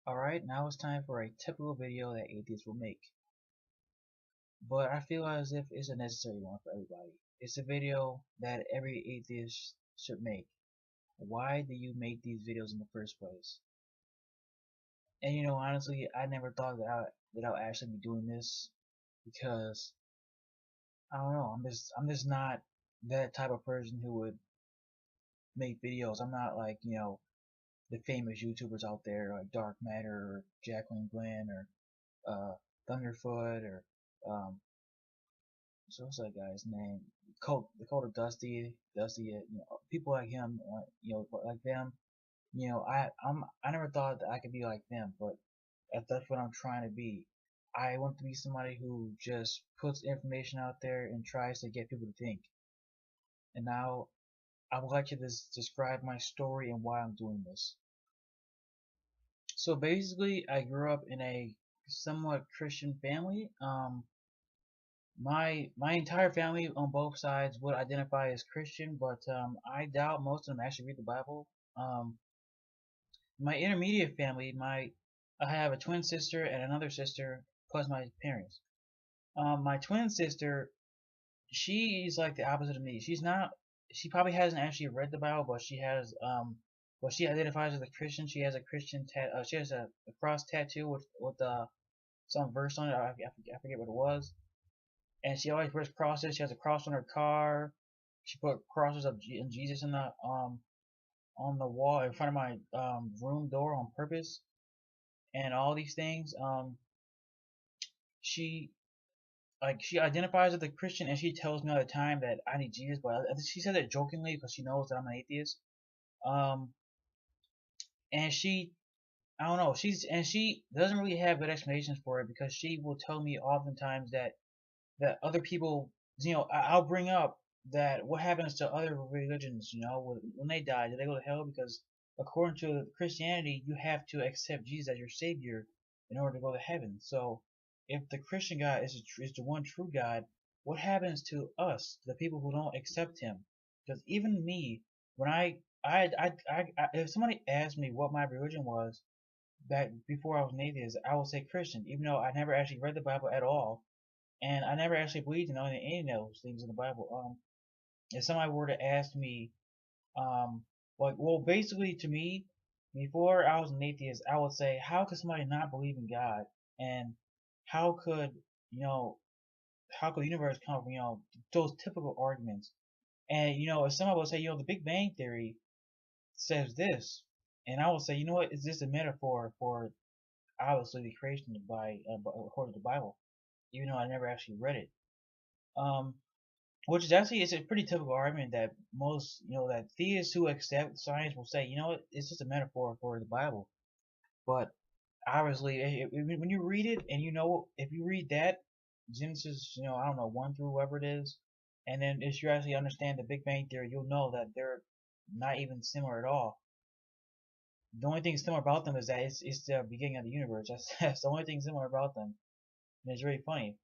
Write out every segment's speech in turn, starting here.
Alright, now it's time for a typical video that atheists will make. But I feel as if it's a necessary one for everybody. It's a video that every atheist should make. Why do you make these videos in the first place? And honestly, I never thought that I'll actually be doing this because I don't know, I'm just not that type of person who would make videos. I'm not like, the famous YouTubers out there like Dark Matter or Jacqueline Glenn or Thunderfoot or so what's that guy's name? Dakota Dusty, people like him, like them. I never thought that I could be like them, but if that's what I'm trying to be. I want to be somebody who just puts information out there and tries to get people to think. And now I would like to describe my story and why I'm doing this. So basically, I grew up in a somewhat Christian family. My entire family on both sides would identify as Christian, but I doubt most of them actually read the Bible. Um, my intermediate family, I have a twin sister and another sister plus my parents. My twin sister, she's like the opposite of me. She probably hasn't actually read the Bible, but she identifies as a Christian. She has a she has a cross tattoo with some verse on it. I forget what it was, and she always wears crosses. She has a cross on her car. She put crosses of Jesus in the on the wall in front of my room door on purpose, and all these things. She she identifies as a Christian, and she tells me all the time that I need Jesus, but she says it jokingly because she knows that I'm an atheist. Um, and she I don't know. She doesn't really have good explanations for it because she will tell me oftentimes that other people, I'll bring up that what happens to other religions, when they die, do they go to hell? Because according to Christianity, you have to accept Jesus as your savior in order to go to heaven. So if the Christian God is the one true God, what happens to us, the people who don't accept him? Because even me, when if somebody asked me what my religion was back before I was an atheist, I would say Christian, even though I never actually read the Bible at all and I never actually believed in any of those things in the Bible. If somebody were to ask me, well, basically to me, before I was an atheist, I would say, how could somebody not believe in God, and how could you know, how could the universe come from those typical arguments? And if somebody would say, the Big Bang Theory says this, and I would say, you know what, is this a metaphor for obviously the creation according to the Bible, even though I never actually read it. Um, Which is actually it's a pretty typical argument that most that theists who accept science will say, it's just a metaphor for the Bible. But obviously, when you read it and if you read that Genesis, I don't know 1 through whoever it is, and then if you actually understand the Big Bang Theory, you'll know that they're not even similar at all. The only thing similar about them is that it's the beginning of the universe. That's the only thing similar about them, and it's really funny.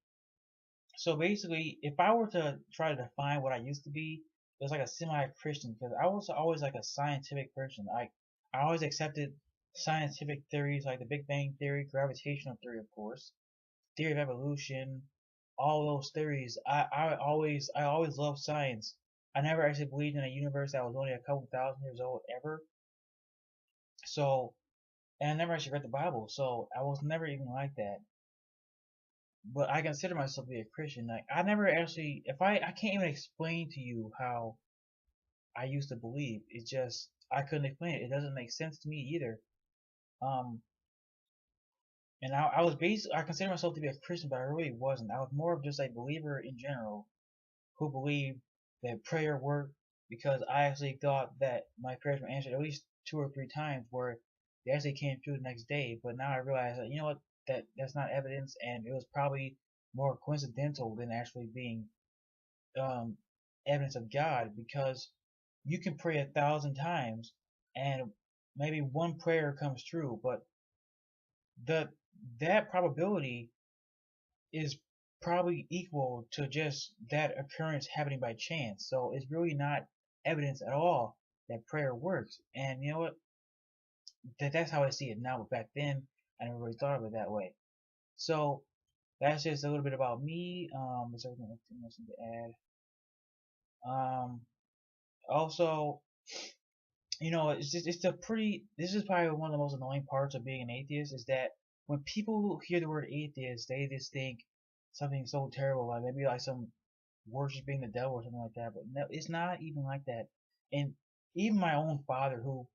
So basically, if I were to try to define what I used to be, it was like a semi-Christian because I was always like a scientific person. I always accepted scientific theories like the Big Bang Theory, gravitational theory, of course, theory of evolution, all those theories. I always loved science. I never actually believed in a universe that was only a couple thousand years old ever. So, and I never actually read the Bible, so I was never even like that. But I consider myself to be a Christian. Like I never actually, if I can't even explain to you how I used to believe. It's just I couldn't explain it. It doesn't make sense to me either. Um, and I consider myself to be a Christian, but I really wasn't. I was more of just a believer in general who believed that prayer worked because I actually thought that my prayers were answered at least 2 or 3 times where they actually came through the next day. But now I realize that what, that's not evidence, and it was probably more coincidental than actually being um, evidence of God because you can pray 1,000 times and maybe one prayer comes true, but the that probability is probably equal to just that occurrence happening by chance. So it's really not evidence at all that prayer works. And you know what? that's how I see it now. But back then, I never really thought of it that way. So that's just a little bit about me. Is there anything else to add? Also, it's just it's a pretty. This is probably one of the most annoying parts of being an atheist is that when people hear the word atheist, they just think something so terrible, like maybe like some worshiping the devil or something like that. But no, it's not even like that. And even my own father, who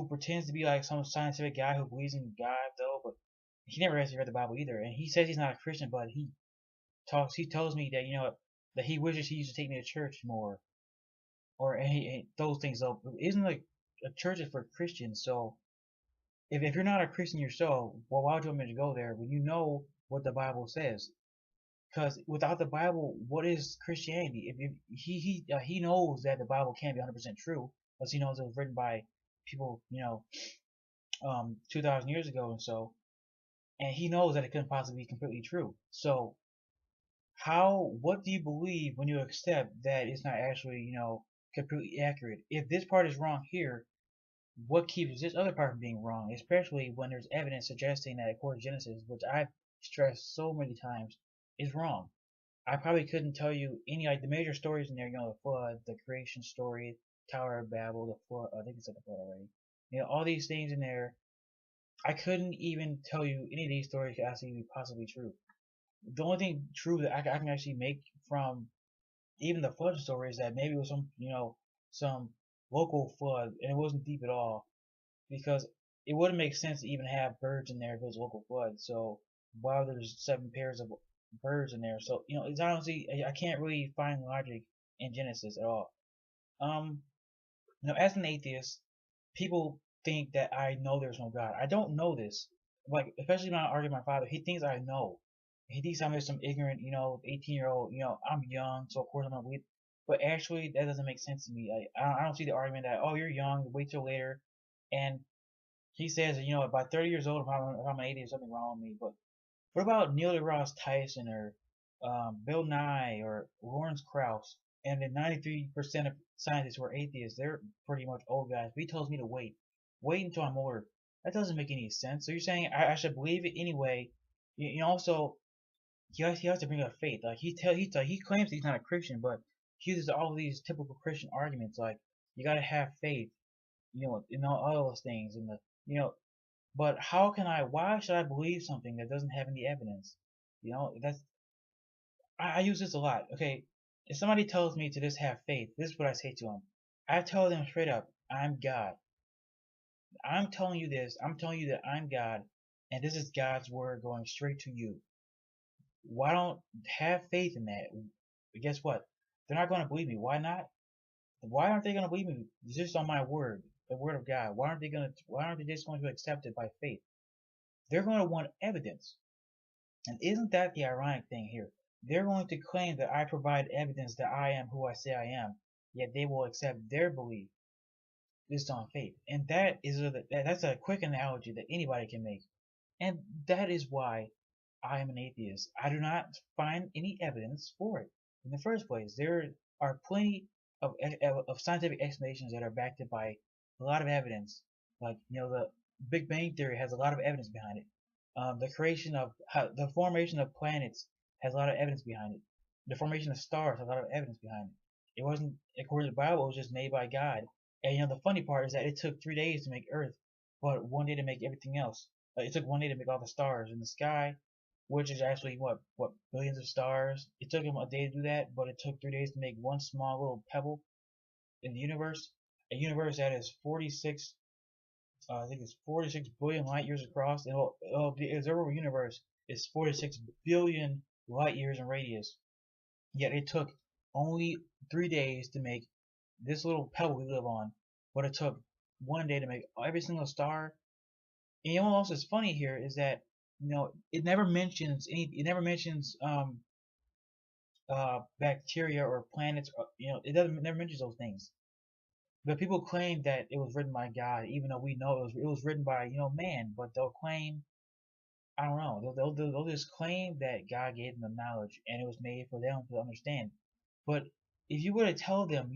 pretends to be like some scientific guy who believes in God, though, but he never actually read the Bible either. And he says he's not a Christian, but he tells me that that he wishes he used to take me to church more, or those things. Though isn't like a church is for Christians, so if you're not a Christian yourself, well, why would you want me to go there when you know what the Bible says? Because without the Bible, what is Christianity? If he knows that the Bible can't be 100% true, because he knows it was written by people 2,000 years ago, and he knows that it couldn't possibly be completely true. So what do you believe when you accept that it's not actually completely accurate? If this part is wrong here, what keeps this other part from being wrong? Especially when there's evidence suggesting that according to Genesis, which I've stressed so many times, is wrong. I probably couldn't tell you any like the major stories in there. The flood, the creation story, Tower of Babel, the flood. I think it's at the flood already. All these things in there. I couldn't even tell you any of these stories could actually be possibly true. The only thing true that I can actually make from even the flood story is that maybe it was some local flood and it wasn't deep at all, because it wouldn't make sense to even have birds in there if it was local flood. So why there's 7 pairs of birds in there? So it's honestly I can't really find logic in Genesis at all. Um, as an atheist, people think that I know there's no God. I don't know this. Like, especially when I argue with my father, he thinks I know. He thinks I'm just some ignorant, 18-year-old. I'm young, so of course I'm gonna believe. But actually, that doesn't make sense to me. I don't see the argument that, oh, you're young, wait till later. And he says that, by 30 years old, if I'm an atheist, something wrong with me. But what about Neil deGrasse Tyson or Bill Nye or Lawrence Krauss? And then 93% of scientists who are atheists, they're pretty much old guys. But he tells me to wait until I'm older. That doesn't make any sense. So you're saying I should believe it anyway? Also he has to bring up faith. Like he claims he's not a Christian, but he uses all of these typical Christian arguments like you gotta have faith, all those things, and but why should I believe something that doesn't have any evidence? I use this a lot. Okay, if somebody tells me to just have faith, this is what I say to them. I tell them straight up, I'm God. I'm telling you this. I'm telling you that I'm God, and this is God's word going straight to you. Why don't have faith in that? But guess what? They're not going to believe me. Why not? Why aren't they going to believe me just on my word, the word of God? Why aren't they just going to accept it by faith? They're going to want evidence. And isn't that the ironic thing here? They're going to claim that I provide evidence that I am who I say I am, yet they will accept their belief based on faith. And that's a quick analogy that anybody can make. And that is why I am an atheist. I do not find any evidence for it in the first place. There are plenty of scientific explanations that are backed up by a lot of evidence. Like, the Big Bang Theory has a lot of evidence behind it. The formation of planets has a lot of evidence behind it. The formation of stars has a lot of evidence behind it. It wasn't, according to the Bible, it was just made by God. And the funny part is that it took 3 days to make Earth, but 1 day to make everything else. It took 1 day to make all the stars in the sky, which is actually what billions of stars. It took him a day to do that, but it took 3 days to make one small little pebble in the universe. A universe that is 46, I think it's 46 billion light years across, and the observable universe is 46 billion light years in radius. Yet it took only 3 days to make this little pebble we live on, but it took 1 day to make every single star. And what else is funny here is that it never mentions bacteria or planets. It never mentions those things. But people claim that it was written by God, even though we know it was written by man. But they'll claim, I don't know, they'll just claim that God gave them the knowledge and it was made for them to understand. But if you were to tell them,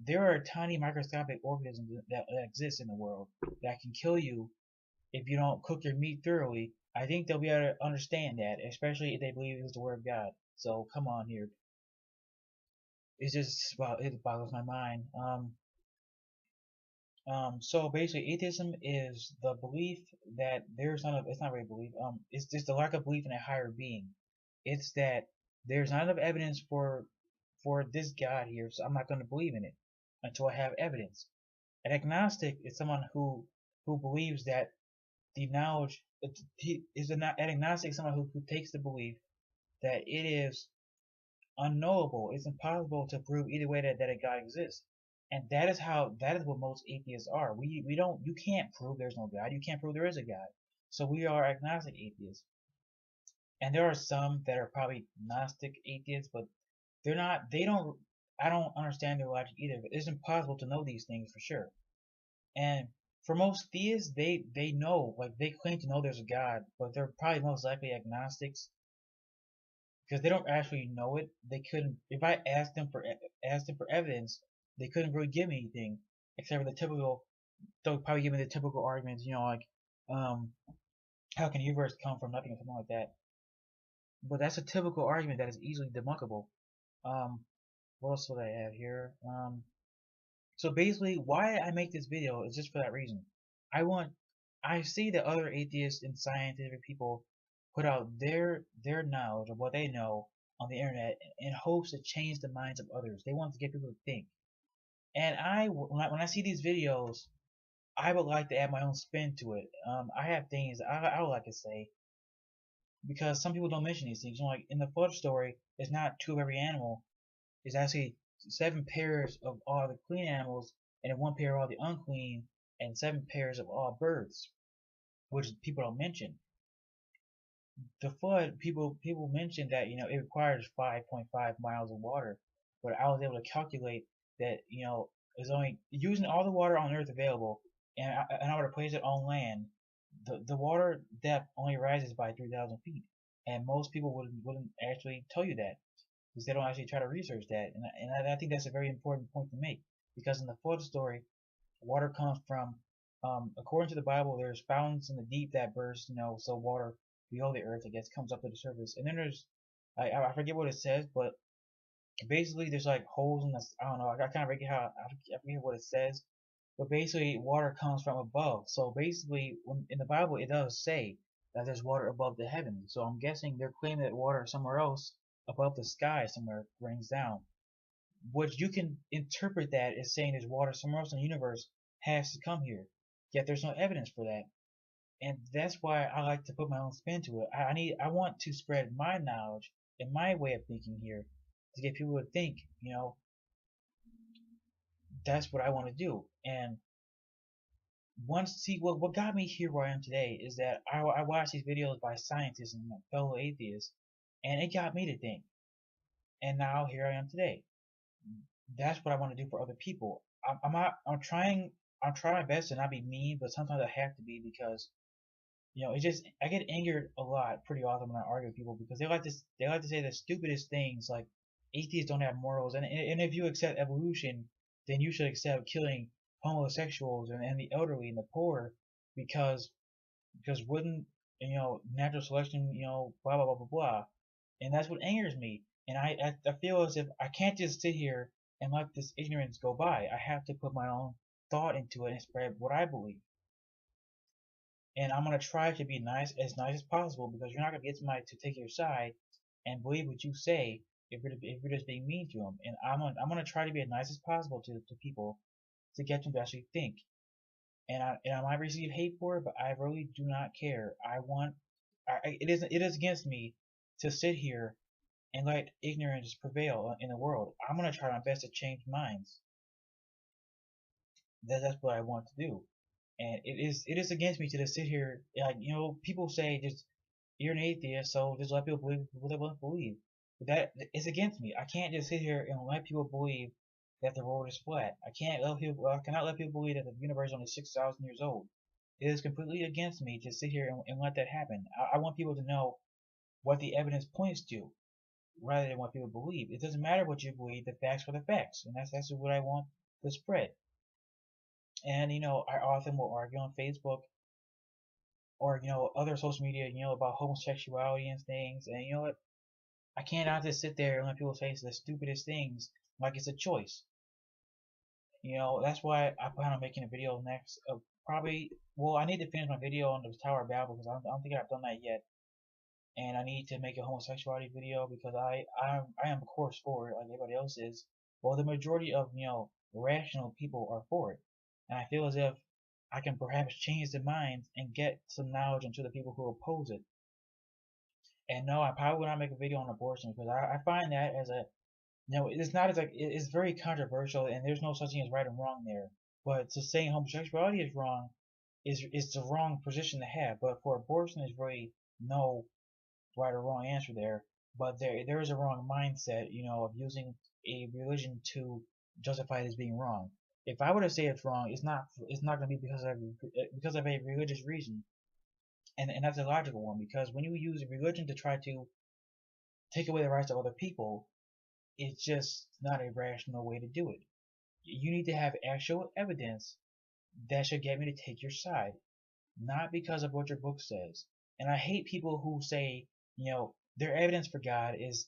there are tiny microscopic organisms that exist in the world that can kill you if you don't cook your meat thoroughly, I think they'll be able to understand that, especially if they believe it was the word of God. So come on here. It's just, well, it boggles my mind. So basically, atheism is the belief that there's not, it's not really belief, it's just the lack of belief in a higher being. It's that there's not enough evidence for this God here, so I'm not going to believe in it until I have evidence. An agnostic is someone who believes that the knowledge he is an agnostic, someone who takes the belief that it is unknowable, it's impossible to prove either way that a God exists. And that is what most atheists are. We don't you can't prove there's no God. You can't prove there is a God. So we are agnostic atheists. And there are some that are probably Gnostic atheists, but they don't I don't understand their logic either. But it's impossible to know these things for sure. And for most theists, they know, like they claim to know there's a God, but they're probably most likely agnostics because they don't actually know it. They couldn't. If I asked them for evidence, they couldn't really give me anything except for the typical. They'll probably give me the typical arguments, like, um, how can the universe come from nothing or something like that. But that's a typical argument that is easily debunkable. Um, what else would I have here? So basically, why I make this video is just for that reason. I see that other atheists and scientific people put out their knowledge of what they know on the internet in hopes to change the minds of others. They want to get people to think. And when I see these videos, I would like to add my own spin to it. I have things I would like to say because some people don't mention these things. Like in the flood story, it's not two of every animal. It's actually 7 pairs of all the clean animals and 1 pair of all the unclean and 7 pairs of all birds, which people don't mention. The flood, people mention that it requires 5.5 miles of water, but I was able to calculate that is only using all the water on Earth available, and I were to place it on land, the water depth only rises by 3,000 feet, and most people wouldn't actually tell you that because they don't actually try to research that, and I think that's a very important point to make because in the flood story, water comes from according to the Bible, there's fountains in the deep that burst, so water below the earth, I guess, comes up to the surface. And then there's, I forget what it says, but basically there's like holes in the, I don't know, I kind of forget I forget what it says, but basically water comes from above. So basically, in the Bible, it does say that there's water above the heavens. So I'm guessing they're claiming that water somewhere else above the sky somewhere rains down. What you can interpret that as saying there's water somewhere else in the universe has to come here. Yet there's no evidence for that. And that's why I like to put my own spin to it. I want to spread my knowledge and my way of thinking here to get people to think, that's what I want to do. And what got me here where I am today is that I watched these videos by scientists and fellow atheists, and it got me to think. And now here I am today. That's what I want to do for other people. I'm trying my best to not be mean, but sometimes I have to be because I get angered a lot pretty often when I argue with people because they like to say the stupidest things like atheists don't have morals, and if you accept evolution, then you should accept killing homosexuals and the elderly and the poor because wouldn't natural selection blah blah blah blah blah, and that's what angers me, and I feel as if I can't just sit here and let this ignorance go by. I have to put my own thought into it and spread what I believe. And I'm gonna try to be nice as possible because you're not gonna get somebody to take your side and believe what you say if you're just being mean to them. And I'm gonna try to be as nice as possible to people to get them to actually think. And I might receive hate for it, but I really do not care. It is against me to sit here and let ignorance prevail in the world. I'm gonna try my best to change minds. That's what I want to do. And it is against me to just sit here, like, people say just you're an atheist, so just let people believe what they want to believe. But that is against me. I can't just sit here and let people believe that the world is flat. I cannot let people believe that the universe is only 6,000 years old. It is completely against me to sit here and let that happen. I want people to know what the evidence points to. rather than what people believe. It doesn't matter what you believe, the facts are the facts, and that's what I want to spread. And I often will argue on Facebook or other social media, about homosexuality and things. And you know what? I can't just sit there and let people say the stupidest things like it's a choice. That's why I plan on making a video next. Probably, well, I need to finish my video on the Tower of Babel because I don't think I've done that yet. And I need to make a homosexuality video because I am of course for it like everybody else is. Well, the majority of rational people are for it, and I feel as if I can perhaps change their minds and get some knowledge into the people who oppose it. And no, I probably will not make a video on abortion because I find that as a it's not as like it's very controversial and there's no such thing as right and wrong there. But to saying homosexuality is wrong is the wrong position to have. But for abortion, there's really no right or wrong answer there, but there is a wrong mindset, of using a religion to justify it as being wrong. If I were to say it's wrong, it's not going to be because of a religious reason, and that's a logical one because when you use a religion to try to take away the rights of other people, it's just not a rational way to do it. You need to have actual evidence that should get me to take your side, not because of what your book says. And I hate people who say, their evidence for God is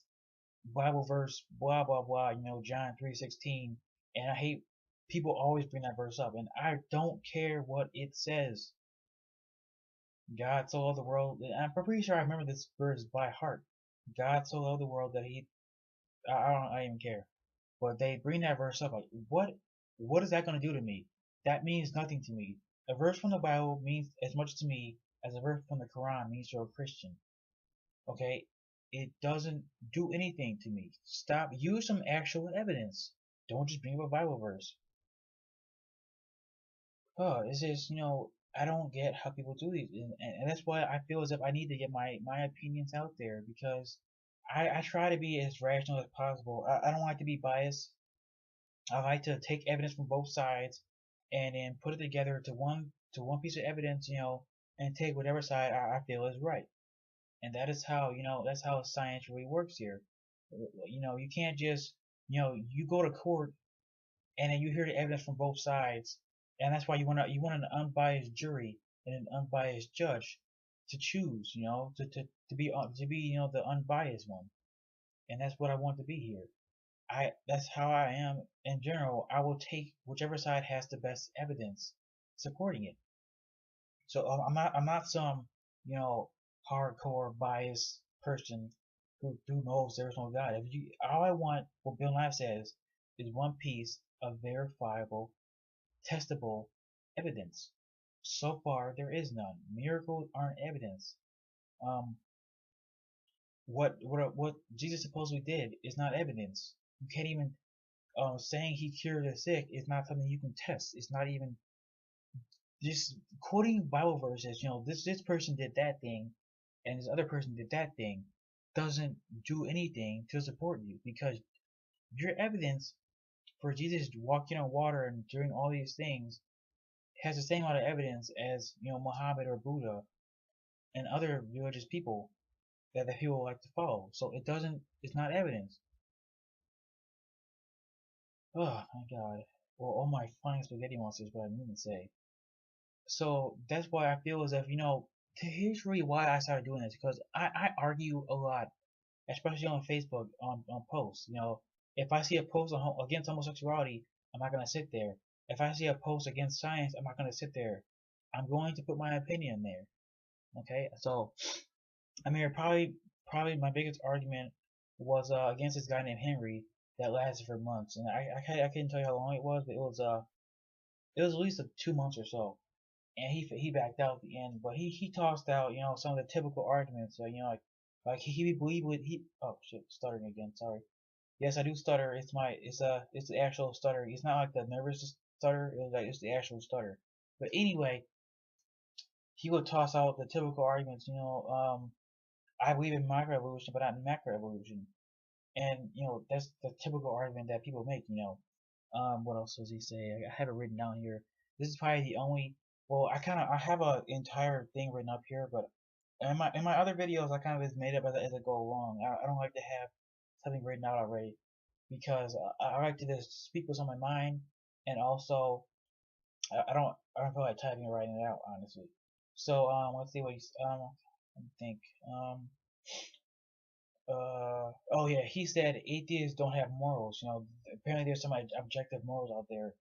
Bible verse blah blah blah, John 3:16, and I hate people always bring that verse up, and I don't care what it says. God so loved the world, and I'm pretty sure I remember this verse by heart. God so loved the world that I don't even care. But they bring that verse up like, what is that going to do to me? That means nothing to me. A verse from the Bible means as much to me as a verse from the Quran means to a Christian. Okay? It doesn't do anything to me. Stop. Use some actual evidence. Don't just bring up a Bible verse. Oh, it's just, I don't get how people do these. And that's why I feel as if I need to get my opinions out there because I try to be as rational as possible. I don't like to be biased. I like to take evidence from both sides and then put it together to one piece of evidence, and take whatever side I feel is right. And that's how science really works here. You can't just, you go to court and then you hear the evidence from both sides, and that's why you want an unbiased jury and an unbiased judge to choose, to be the unbiased one, and that's what I want to be here. That's how I am in general. I will take whichever side has the best evidence supporting it. So I'm not some hardcore biased person who knows there's no God. All I want, what Bill Nye says, is one piece of verifiable, testable evidence. So far, there is none. Miracles aren't evidence. Um, what Jesus supposedly did is not evidence. You can't even saying he cured the sick is not something you can test. It's not even just quoting Bible verses. This person did that thing, and this other person did that thing, doesn't do anything to support you because your evidence for Jesus walking on water and doing all these things has the same amount of evidence as Muhammad or Buddha and other religious people that the people like to follow. So it's not evidence. Oh my God. Well, all my flying spaghetti monsters, what I mean to say. So that's why I feel as if, here's really why I started doing this, because I argue a lot, especially on Facebook, on posts. If I see a post against homosexuality, I'm not going to sit there. If I see a post against science, I'm not going to sit there. I'm going to put my opinion there. Okay? So, I mean, probably my biggest argument was against this guy named Henry that lasted for months. And I couldn't tell you how long it was, but it was at least 2 months or so, and he backed out at the end. But he tossed out some of the typical arguments. Like he believed with he oh shit, stuttering again. Sorry. Yes, I do stutter. It's the actual stutter. It's not like the nervous stutter. It's the actual stutter. But anyway, he would toss out the typical arguments. I believe in microevolution, but not in macroevolution. And that's the typical argument that people make. What else does he say? I have it written down here. This is probably the only. Well, I have an entire thing written up here, but in my other videos I kind of just made up as I go along. I don't like to have something written out already because I like to just speak what's on my mind, and also I don't feel like typing or writing it out honestly. So let's see what he's let me think oh yeah, he said atheists don't have morals. Apparently there's some objective morals out there,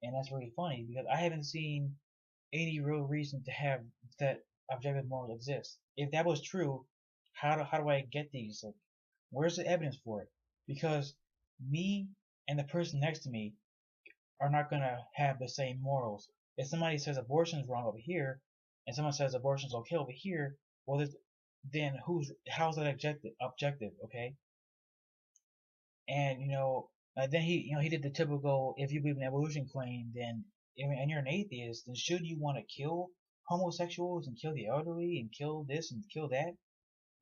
and that's really funny because I haven't seen any real reason to have that objective morals exist. If that was true, how do I get these? Like, where's the evidence for it? Because me and the person next to me are not gonna have the same morals. If somebody says abortion is wrong over here, and someone says abortion is okay over here, well, then how's that objective? Okay, and then he did the typical, if you believe in evolution claim, then and you're an atheist, then should you want to kill homosexuals and kill the elderly and kill this and kill that?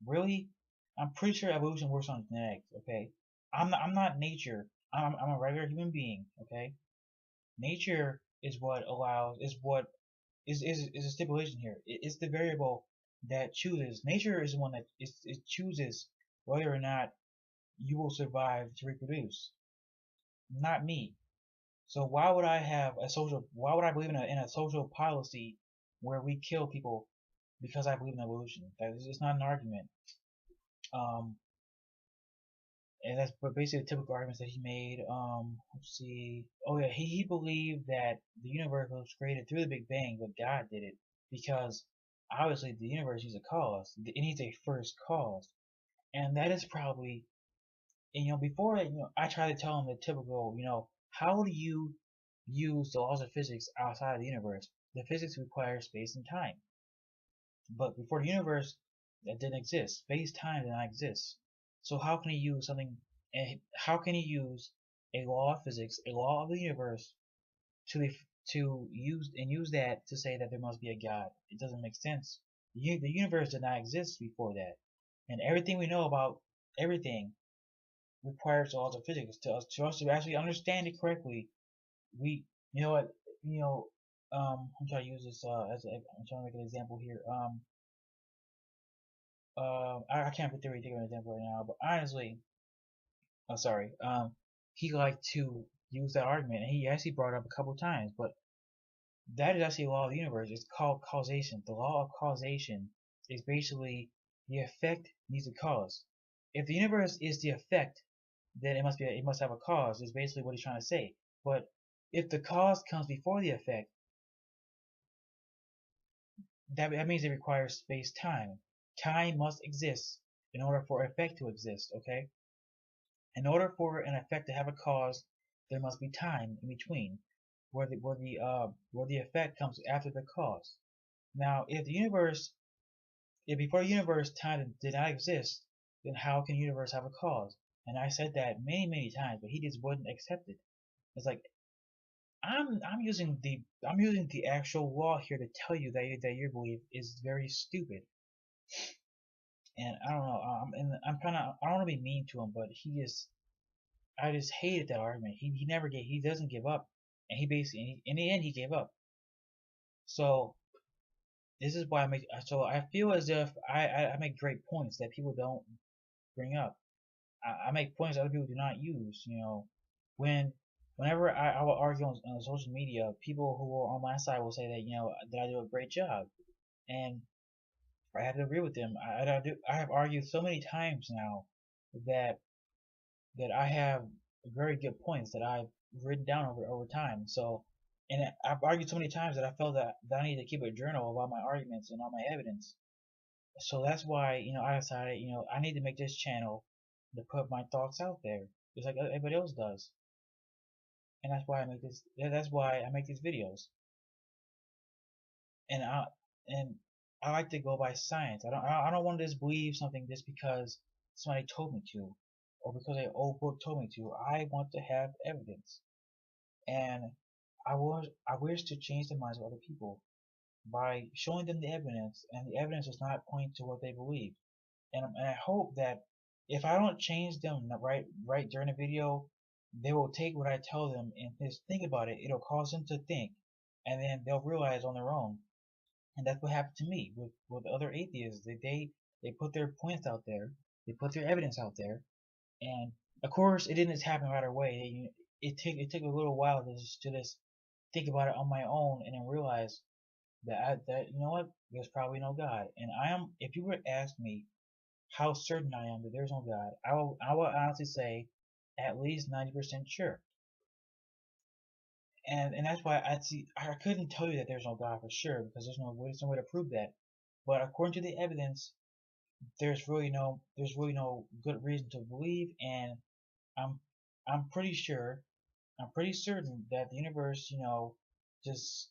Really? I'm pretty sure evolution works on genetics. Okay, I'm not nature. I'm a regular human being. Okay, nature is what allows is a stipulation here. It's the variable that chooses. Nature is the one that it chooses whether or not you will survive to reproduce, not me. So why would I believe in a social policy where we kill people because I believe in evolution? That is it's not an argument. Um, and that's but basically the typical arguments that he made. Let's see. Oh yeah, he believed that the universe was created through the Big Bang, but God did it because obviously the universe needs a cause. It needs a first cause, and that is probably. And before I try to tell him the typical, how do you use the laws of physics outside of the universe? The physics requires space and time. But before the universe, that didn't exist. Space time did not exist. So how can he use something? And how can he use a law of physics, a law of the universe, to use that to say that there must be a God? It doesn't make sense. The universe did not exist before that, and everything we know about everything requires the laws of physics to us to actually understand it correctly. We, you know what, I'm trying to use this I'm trying to make an example here. I can't particularly think of an example right now, but honestly, I'm sorry. He liked to use that argument, and he actually brought it up a couple times. But that is actually a law of the universe. It's called causation. The law of causation is basically the effect needs a cause. If the universe is the effect, then it must have a cause. Is basically what he's trying to say. But if the cause comes before the effect, that means it requires space time. Time must exist in order for effect to exist. Okay. In order for an effect to have a cause, there must be time in between, where the effect comes after the cause. Now, if before the universe time did not exist, then how can the universe have a cause? And I said that many times, but he just wouldn't accept it. It's like I'm using the actual law here to tell you that your belief is very stupid. And I don't know. I don't want to be mean to him, but I just hated that argument. He doesn't give up, and he basically in the end he gave up. So this is why I feel as if I make great points that people don't bring up. I make points that other people do not use. Whenever I will argue on social media, people who are on my side will say that I do a great job, and I have to agree with them. I have argued so many times now that I have very good points that I've written down over time. So, and I've argued so many times that I felt that I need to keep a journal of all my arguments and all my evidence. So that's why I decided I need to make this channel to put my thoughts out there, just like everybody else does. And that's why I make this. That's why I make these videos. And I like to go by science. I don't want to just believe something just because somebody told me to, or because an old book told me to. I want to have evidence, and I wish to change the minds of other people by showing them the evidence, and the evidence does not point to what they believe. And I hope that if I don't change them right during the video, they will take what I tell them and just think about it. It'll cause them to think, and then they'll realize on their own. And that's what happened to me with other atheists. They put their points out there, they put their evidence out there, And of course, it didn't just happen right away. It took a little while to just think about it on my own and then realize that you know what, there's probably no God. And I am, if you were to ask me how certain I am that there's no God, I will honestly say at least 90% sure. And that's why I couldn't tell you that there's no God for sure because there's no way to prove that. But according to the evidence, there's really no good reason to believe, and I'm I'm pretty sure, I'm pretty certain that the universe, just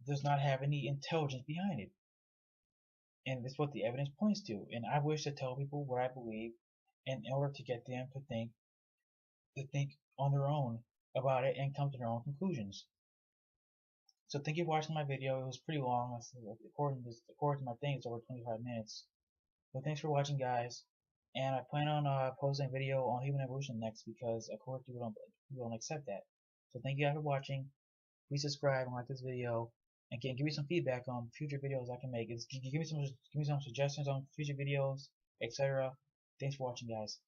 does not have any intelligence behind it. And that's what the evidence points to. And I wish to tell people what I believe in order to get them to think on their own about it and come to their own conclusions. So thank you for watching my video. It was pretty long. According to my thing, it's over 25 minutes. But thanks for watching, guys. And I plan on posting a video on human evolution next because, of course, people don't accept that. So thank you guys for watching. Please subscribe and like this video, and can give me some feedback on future videos I can make. Give me some suggestions on future videos, etc. Thanks for watching, guys.